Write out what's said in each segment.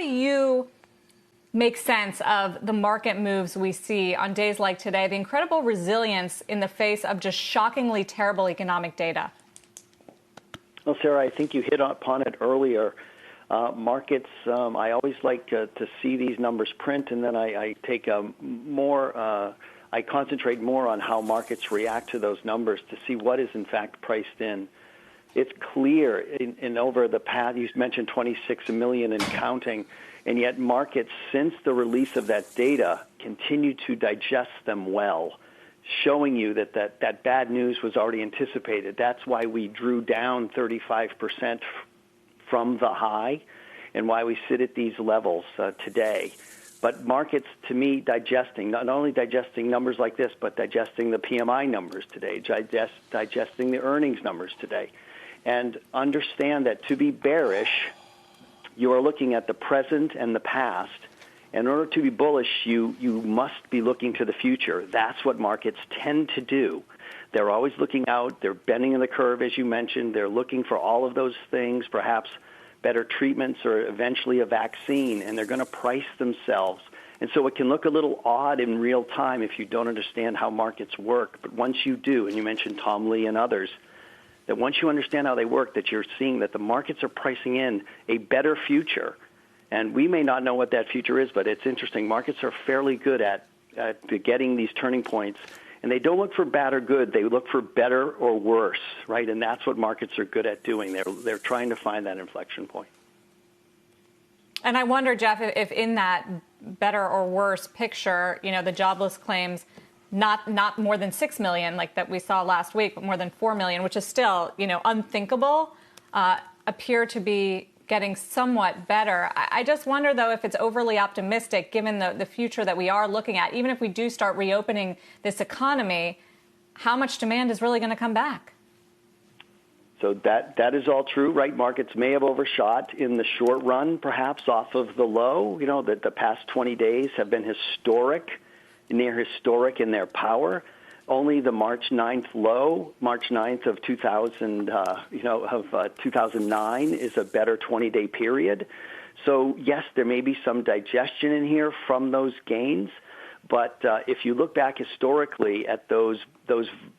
do you make sense of the market moves we see on days like today, the incredible resilience in the face of just shockingly terrible economic data? Well, Sarah, I think you hit upon it earlier. Markets, I always like to see these numbers print, and then I take I concentrate more on how markets react to those numbers to see what is in fact priced in. It's clear in over the past, you mentioned 26 million and counting, and yet markets, since the release of that data, continue to digest them well, showing you that bad news was already anticipated. That's why we drew down 35% from the high and why we sit at these levels today. But markets, to me, digesting, not only digesting numbers like this, but digesting the PMI numbers today, digesting the earnings numbers today. And understand that to be bearish, you are looking at the present and the past. In order to be bullish, you must be looking to the future. That's what markets tend to do. They're always looking out. They're bending in the curve, as you mentioned. They're looking for all of those things, perhaps better treatments or eventually a vaccine, and they're going to price themselves. And so it can look a little odd in real time if you don't understand how markets work. But once you do, and you mentioned Tom Lee and others, that once you understand how they work, that you're seeing that the markets are pricing in a better future. And we may not know what that future is, but it's interesting. Markets are fairly good at getting these turning points. And they don't look for bad or good. They look for better or worse, right? And that's what markets are good at doing. They're trying to find that inflection point. And I wonder, Jeff, if in that better or worse picture, the jobless claims, not more than 6 million like that we saw last week, but more than 4 million, which is still, unthinkable, appear to be getting somewhat better. I just wonder, though, if it's overly optimistic given the future that we are looking at. Even if we do start reopening this economy, how much demand is really going to come back? So that is all true, right? Markets may have overshot in the short run, perhaps off of the low. That the past 20 days have been near historic in their power. Only the March 9th low, March 9th of 2009 is a better 20-day period. So yes, there may be some digestion in here from those gains, but if you look back historically at those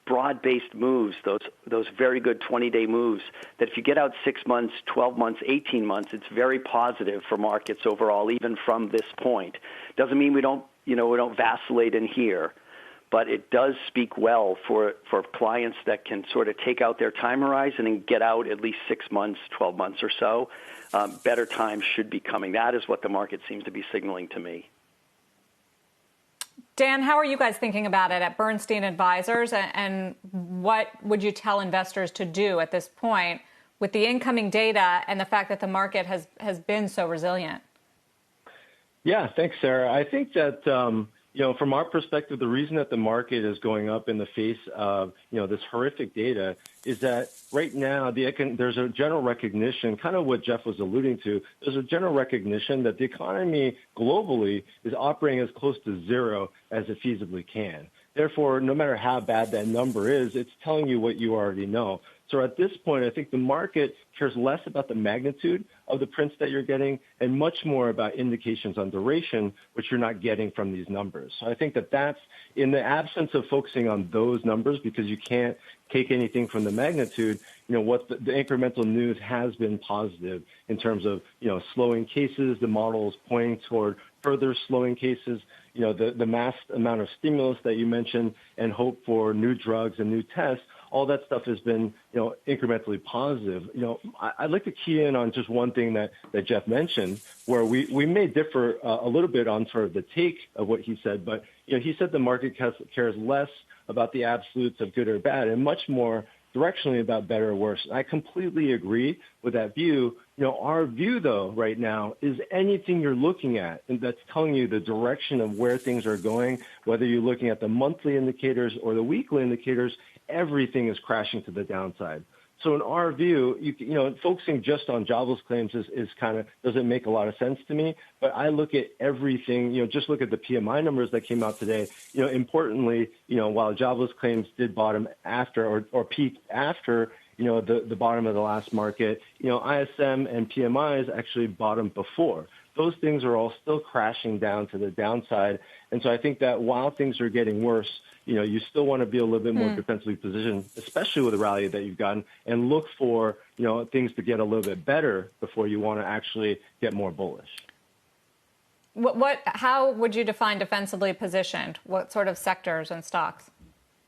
broad-based moves, those very good 20-day moves, that if you get out 6 months, 12 months, 18 months, it's very positive for markets overall, even from this point. Doesn't mean we don't vacillate in here. But it does speak well for clients that can sort of take out their time horizon and get out at least 6 months, 12 months or so. Better times should be coming. That is what the market seems to be signaling to me. Dan, how are you guys thinking about it at Bernstein Advisors? And what would you tell investors to do at this point with the incoming data and the fact that the market has been so resilient? Yeah, thanks, Sarah. I think that from our perspective, the reason that the market is going up in the face of, this horrific data is that right now there's a general recognition, kind of what Jeff was alluding to, there's a general recognition that the economy globally is operating as close to zero as it feasibly can. Therefore, no matter how bad that number is, it's telling you what you already know. So at this point, I think the market cares less about the magnitude of the prints that you're getting and much more about indications on duration, which you're not getting from these numbers. So I think that that's in the absence of focusing on those numbers, because you can't take anything from the magnitude, what the incremental news has been positive in terms of, slowing cases. The model is pointing toward further slowing cases. The mass amount of stimulus that you mentioned and hope for new drugs and new tests, all that stuff has been, incrementally positive. I'd like to key in on just one thing that Jeff mentioned, where we may differ a little bit on sort of the take of what he said, but, he said the market cares less about the absolutes of good or bad and much more directionally about better or worse. I completely agree with that view. Our view, though, right now is anything you're looking at and that's telling you the direction of where things are going, whether you're looking at the monthly indicators or the weekly indicators, everything is crashing to the downside. So in our view, focusing just on jobless claims is kind of doesn't make a lot of sense to me. But I look at everything, just look at the PMI numbers that came out today. Importantly, while jobless claims did bottom after or peak after, the bottom of the last market, ISM and PMIs actually bottomed before. those things are all still crashing down to the downside. And so I think that while things are getting worse, you still want to be a little bit more defensively positioned, especially with the rally that you've gotten, and look for, things to get a little bit better before you want to actually get more bullish. How would you define defensively positioned? What sort of sectors and stocks?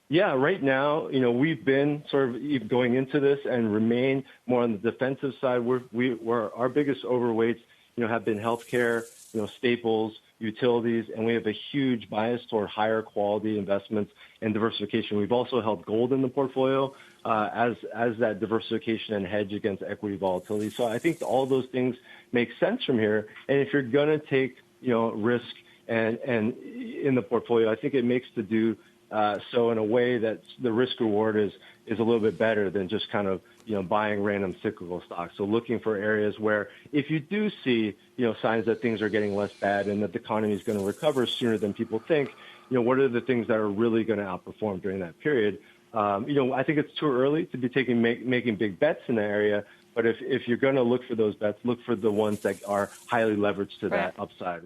Yeah, right now, we've been sort of going into this and remain more on the defensive side. We're our biggest overweights, have been healthcare, staples, utilities, and we have a huge bias toward higher quality investments and diversification. We've also held gold in the portfolio as that diversification and hedge against equity volatility. So I think all those things make sense from here. And if you're going to take, risk and in the portfolio, I think it makes to do so in a way that the risk reward is a little bit better than just kind of, buying random cyclical stocks. So looking for areas where if you do see, signs that things are getting less bad and that the economy is going to recover sooner than people think, what are the things that are really going to outperform during that period? I think it's too early to be making big bets in the area. But if you're going to look for those bets, look for the ones that are highly leveraged to that upside.